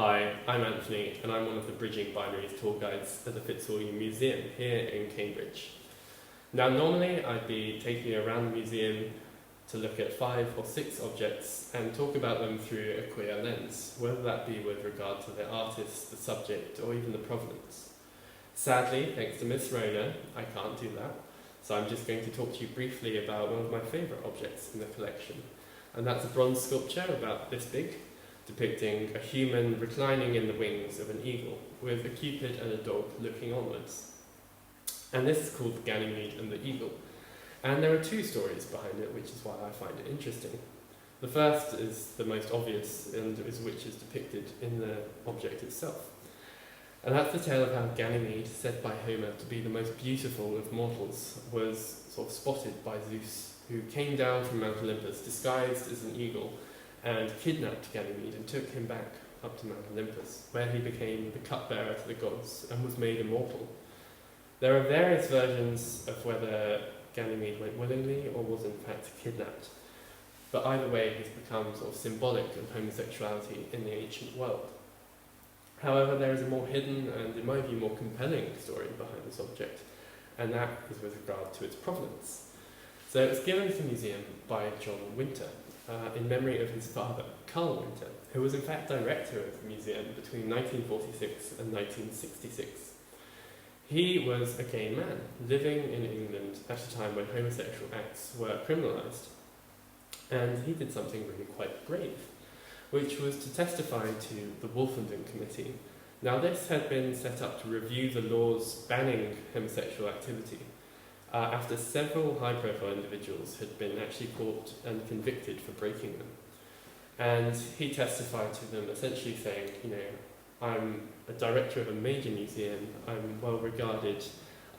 Hi, I'm Anthony, and I'm one of the Bridging Binaries tour guides at the Fitzwilliam Museum here in Cambridge. Now, normally I'd be taking you around the museum to look at 5 or 6 objects and talk about them through a queer lens, whether that be with regard to the artist, the subject, or even the provenance. Sadly, thanks to Miss Rona, I can't do that, so I'm just going to talk to you briefly about one of my favourite objects in the collection, and that's a bronze sculpture about this big, depicting a human reclining in the wings of an eagle, with a cupid and a dog looking onwards. And this is called Ganymede and the Eagle. And there are 2 stories behind it, which is why I find it interesting. The first is the most obvious, and which is depicted in the object itself. And that's the tale of how Ganymede, said by Homer to be the most beautiful of mortals, was sort of spotted by Zeus, who came down from Mount Olympus disguised as an eagle and kidnapped Ganymede and took him back up to Mount Olympus, where he became the cupbearer to the gods and was made immortal. There are various versions of whether Ganymede went willingly or was in fact kidnapped, but either way he's become sort of symbolic of homosexuality in the ancient world. However, there is a more hidden and, in my view, more compelling story behind this object, and that is with regard to its provenance. So it was given to the museum by John Winter, in memory of his father, Carl Winter, who was in fact director of the museum between 1946 and 1966. He was a gay man living in England at a time when homosexual acts were criminalised, and he did something really quite brave, which was to testify to the Wolfenden Committee. Now, this had been set up to review the laws banning homosexual activity, after several high-profile individuals had been actually caught and convicted for breaking them. And he testified to them essentially saying, I'm a director of a major museum, I'm well regarded,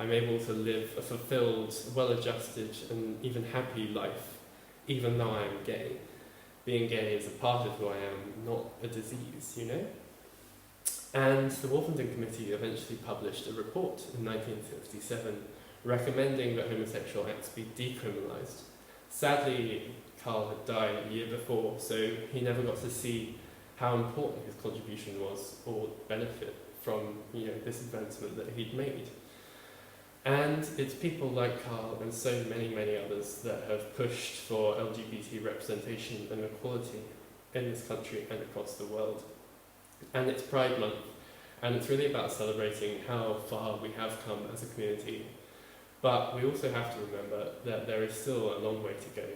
I'm able to live a fulfilled, well-adjusted and even happy life, even though I am gay. Being gay is a part of who I am, not a disease, And the Wolfenden Committee eventually published a report in 1957 recommending that homosexual acts be decriminalised. Sadly, Carl had died a year before, so he never got to see how important his contribution was or benefit from this advancement that he'd made. And it's people like Carl and so many, many others that have pushed for LGBT representation and equality in this country and across the world. And it's Pride Month, and it's really about celebrating how far we have come as a community. But we also have to remember that there is still a long way to go,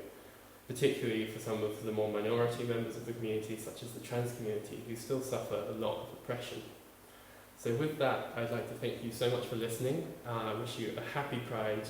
particularly for some of the more minority members of the community, such as the trans community, who still suffer a lot of oppression. So with that, I'd like to thank you so much for listening. I wish you a happy Pride.